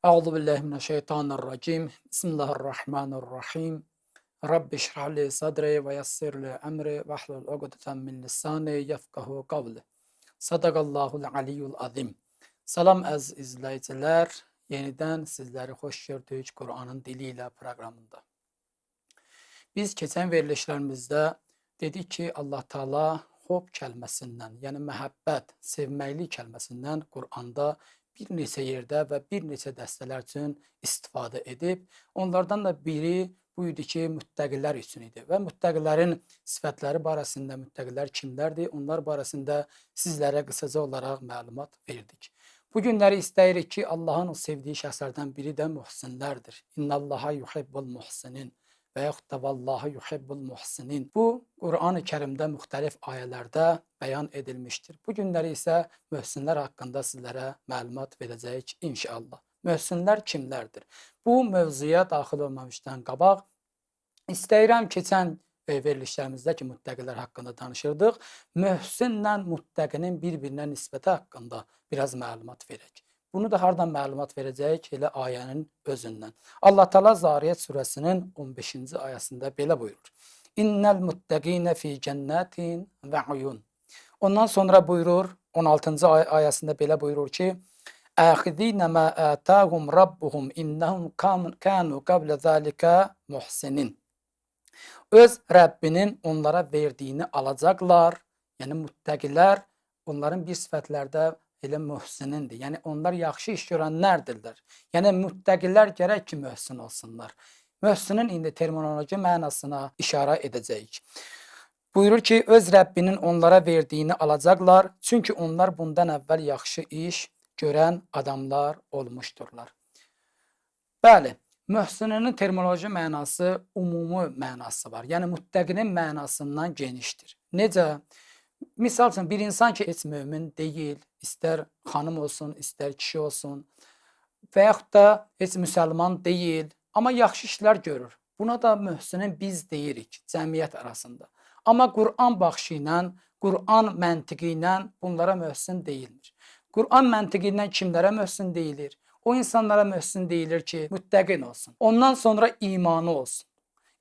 Euzu billahi mineşşeytanirracim. Bismillahirrahmanirrahim. Rabbi şrah li sadri ve yessir li emri ve hlul ukdeten min lisani yefkahu kavli. Sadakallahul aliyyul azim. Salam əziz izləyicilər. Yenidən sizləri xoş gördük Qur'anın dili ilə proqramında. Biz keçən verilişlərimizdə dedik ki, Allah Taala hub kəlməsindən, yəni məhəbbət, sevməklik kəlməsindən Qur'anda bir neçə yerdə və bir neçə dəstələr üçün istifadə edib. Onlardan da biri bu idi ki, müttəqilər üçün idi və müttəqilərin sifətləri barəsində, müttəqilər kimlərdir? Onlar barəsində sizlərə qısaca olaraq məlumat verdik. Bu günləri istəyirik ki, Allahın o sevdiyi şəxslərdən biri də muhsinlərdir. İnnallaha yuhibbul muhsinin və yaxud da vallahi yuhibbul muhsinin. Bu, Qur'an-ı Kərimdə müxtəlif ayələrdə bəyan edilmişdir. Bu günləri isə mühsinlər haqqında sizlərə məlumat verəcəyik inşallah. Mühsinlər kimlərdir? Bu mövzuya daxil olmamışdan qabaq istəyirəm keçən verilişlərimizdə ki, müttəqilər haqqında danışırdıq. Mühsinlə müttəqinin bir-birinə nisbəti haqqında biraz məlumat verək. Bunu da hardan məlumat verəcəyik? Elə ayənin özündən. Allah Teala Zariyat surəsinin 15-ci ayəsində belə buyurur. İnnel muttaqine fi cennetin ve uyun. Ondan sonra buyurur 16-cı ayəsində belə buyurur ki: "Əxidinə mə ətahum rabbuhum innahum kanu qabla zalika muhsinin." Öz Rəbbinin onlara verdiyini alacaqlar. Yəni müttəqilər onların bir sifətlərdə elə mühsinindir. Yəni onlar yaxşı iş görənlərdirlər. Yəni müttəqilər gərək ki, mühsin olsunlar. Mühsinin indi terminoloji mənasına işarə edəcəyik. Buyurur ki, öz Rəbbinin onlara verdiyini alacaqlar. Çünki onlar bundan əvvəl yaxşı iş görən adamlar olmuşdurlar. Bəli, mühsininin terminoloji mənası ümumi mənası var. Yəni müttəqinin mənasından genişdir. Necə? Misal üçün bir insan ki, heç mömin deyil, istər xanım olsun, istər kişi olsun və yaxud da heç müsəlman deyil, amma yaxşı işlər görür. Buna da mühsinin biz deyirik cəmiyyət arasında. Amma Qur'an baxışı ilə, Qur'an məntiqi ilə bunlara mühsin deyilmir. Qur'an məntiqi ilə kimlərə mühsin deyilir? O insanlara mühsin deyilir ki, müttəqin olsun. Ondan sonra imanı olsun.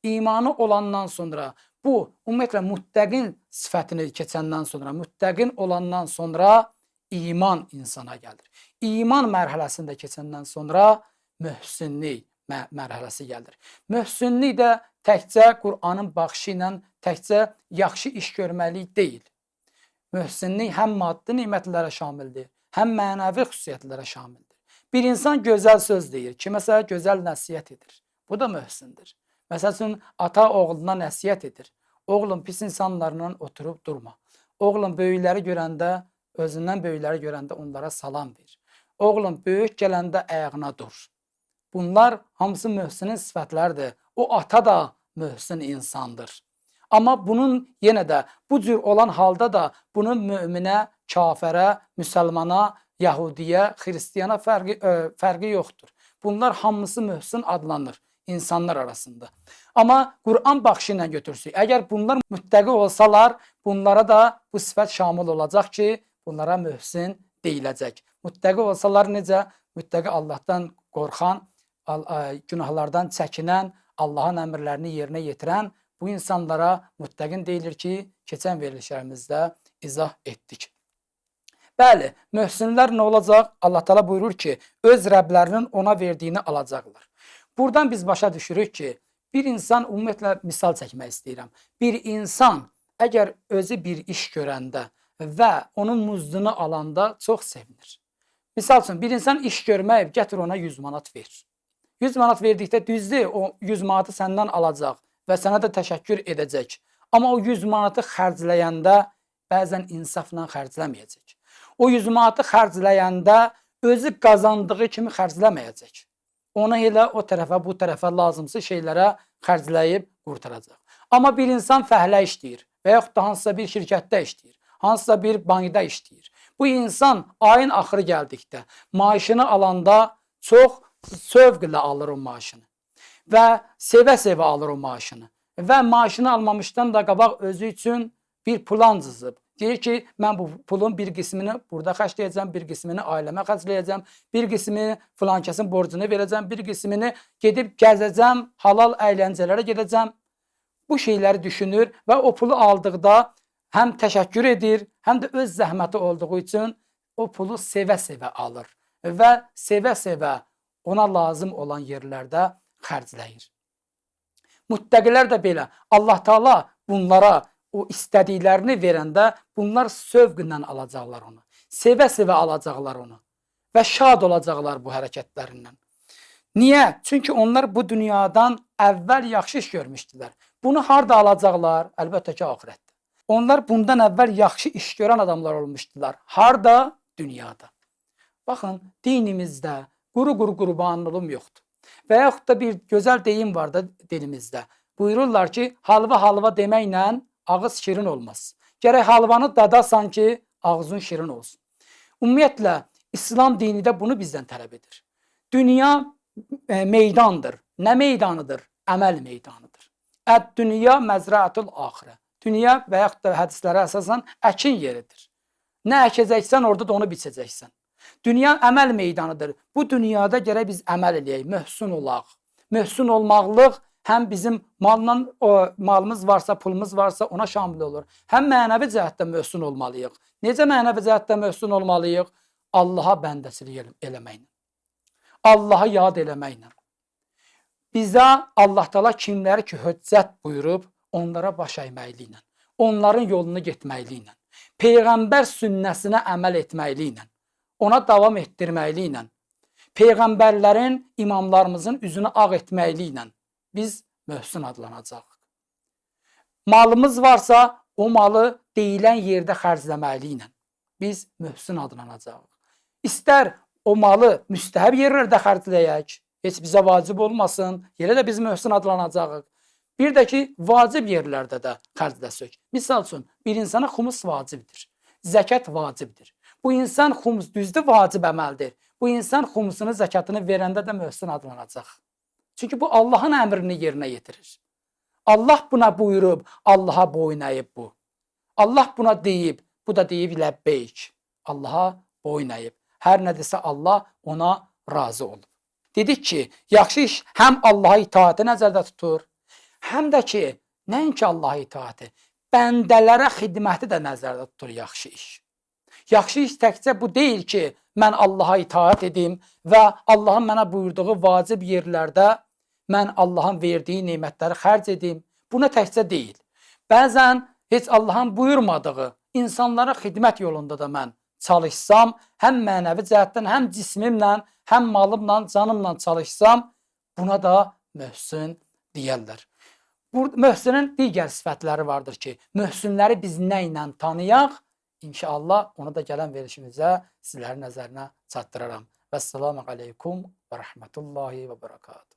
İmanı olandan sonra bu, ümumiyyətlə, müttəqin sifətini keçəndən sonra, müttəqin olandan sonra iman insana gəlir. İman mərhələsində keçəndən sonra mühsinlik mərhələsi gəlir. Mühsinlik də təkcə Qur'anın baxışı ilə təkcə yaxşı iş görməlik deyil. Mühsinlik həm maddi nimətlərə şamildir, həm mənəvi xüsusiyyətlərə şamildir. Bir insan gözəl söz deyir, kiməsə gözəl nəsihət edir. Bu da mühsindir. Məsəl üçün, ata oğluna nəsihət edir. Oğlum, pis insanlarla oturub durma. Oğlum, böyükləri görəndə, özündən böyükləri görəndə onlara salam ver. Oğlum, böyük gələndə ayağına dur. Bunlar hamısı mühsinin sifətlərdir. O ata da mühsin insandır. Amma bunun yenə də bu cür olan halda da bunun müminə, kafirə, müsəlmana, Yahudiyə, Xristiyana fərqi yoxdur. Bunlar hamısı mühsin adlanır insanlar arasında. Amma Qur'an baxışı ilə götürsək, əgər bunlar müttəqi olsalar, bunlara da bu sifət şamil olacaq ki, bunlara mühsin deyiləcək. Müttəqi olsalar necə? Müttəqi Allahdan qorxan, günahlardan çəkinən, Allahın əmrlərini yerinə yetirən bu insanlara müttəqin deyilir ki, keçən verilişlərimizdə izah etdik. Bəli, mühsinlər nə olacaq? Allah Teala buyurur ki, öz Rəblərinin ona verdiyini alacaqlar. Buradan biz başa düşürük ki, bir insan, ümumiyyətlə misal çəkmək istəyirəm. Bir insan əgər özü bir iş görəndə və onun muzdunu alanda çox sevinir. Misal üçün, bir insan iş görməyib, gətir ona 100 manat ver. 100 manat verdikdə düzdür, o 100 manatı səndən alacaq və sənə də təşəkkür edəcək. Amma o 100 manatı xərcləyəndə bəzən insafla xərcləməyəcək. O 100 manatı xərcləyəndə özü qazandığı kimi xərcləməyəcək. Onu elə o tərəfə, bu tərəfə lazımsız şeylərə xərcləyib qurtaracaq. Amma bir insan fəhlə işləyir və yaxud da hansısa bir şirkətdə işləyir, hansısa bir bankda işləyir. Bu insan ayın axırı gəldikdə maaşını alanda çox sövqlə alır o maaşını və sevə-sevə alır o maaşını və maaşını almamışdan da qabaq özü üçün bir plan cızıb, Deyir ki, mən bu pulun bir qismini burada xərcləyəcəm, bir qismini ailəmə xərcləyəcəm, bir qismini filan kəsin borcunu verəcəm, bir qismini gedib gəzəcəm, halal əyləncələrə gedəcəm. Bu şeyləri düşünür və o pulu aldıqda həm təşəkkür edir, həm də öz zəhməti olduğu üçün o pulu sevə-sevə alır və sevə-sevə ona lazım olan yerlərdə xərcləyir. Muttəqilər də belə. Allah Taala bunlara o istədiklərini verəndə bunlar sövqlə alacaqlar onu. Sevə-sevə alacaqlar onu və şad olacaqlar bu hərəkətlərindən. Niyə? Çünki onlar bu dünyadan əvvəl yaxşı iş görmüşdülər. Bunu harda alacaqlar? Əlbəttə ki, axirətdə. Onlar bundan əvvəl yaxşı iş görən adamlar olmuşdular. Harda? Dünyada. Baxın, dinimizdə quru-quru qurbanlığım yoxdur. Və yaxud da bir gözəl deyim var da dilimizdə. Buyururlar ki, halva deməklə ağız şirin olmaz. Gərək halvanı dadasan ki, ağzın şirin olsun. Ümumiyyətlə, İslam dini də bunu bizdən tələb edir. Dünya meydandır. Nə meydanıdır? Əməl meydanıdır. Dünya məzrəətul axirə. Dünya və yaxud da hədislərə əsasən əkin yeridir. Nə əkəcəksən, orada da onu biçəcəksən. Dünya əməl meydanıdır. Bu dünyada gərək biz əməl eləyək, möhsün olaq. Möhsün olmaqlıq həm bizim malımız varsa, pulumuz varsa ona şamil olur. Həm mənəvi cəhətdə möhsün olmalıyıq. Necə mənəvi cəhətdə möhsün olmalıyıq? Allaha bəndəçilik eləməklə. Allahı yad eləməklə. Bizə Allah Taala kimləri ki, höccət buyurub, onlara baş əyməkliklə, onların yolunu getməkliklə, Peyğəmbər sünnəsinə əməl etməkliklə, ona davam etdirməkliklə, Peyğəmbərlərin, imamlarımızın üzünü ağ etməkliklə biz möhsün adlanacaq. Malımız varsa, o malı deyilən yerdə xərcləməkliklə biz möhsün adlanacaq. İstər o malı müstəhəb yerlərdə xərcləyək, heç bizə vacib olmasın, yerə də biz möhsün adlanacaq. Bir də ki, vacib yerlərdə də xərcləsək. Misal üçün, bir insana xumus vacibdir, zəkat vacibdir. Bu insan xumus düzdür, vacib əməldir. Bu insan xumusunu, zəkatını verəndə də möhsün adlanacaq. Çünki bu Allahın əmrini yerinə yetirir. Allah buna buyurub, Allaha boyun əyib bu. Allah buna deyib, bu da deyib ləbbeyk. Allaha boyun əyib. Hər nə desə Allah ona razı olub. Dedik ki, yaxşı iş həm Allaha itaati nəzərdə tutur, həm də ki, nəinki Allaha itaati, bəndələrə xidməti də nəzərdə tutur yaxşı iş. Yaxşı iş təkcə bu deyil ki, mən Allaha itaat edim və Allahın mənə buyurduğu vacib yerlərdə mən Allahın verdiyi nemətləri xərc edim. Buna təkcə deyil. Bəzən heç Allahın buyurmadığı insanlara xidmət yolunda da mən çalışsam, həm mənəvi cəhətdən, həm cismimlə, həm malımla, canımla çalışsam, buna da möhsün deyərlər. Möhsünün digər sifətləri vardır ki, möhsünləri biz nə ilə tanıyaq? İnşallah onu da gələn verişimizə sizlərin nəzərinə çatdıraram. Vəssalamu aleykum və rəhmətullahi və bərəkatuhu.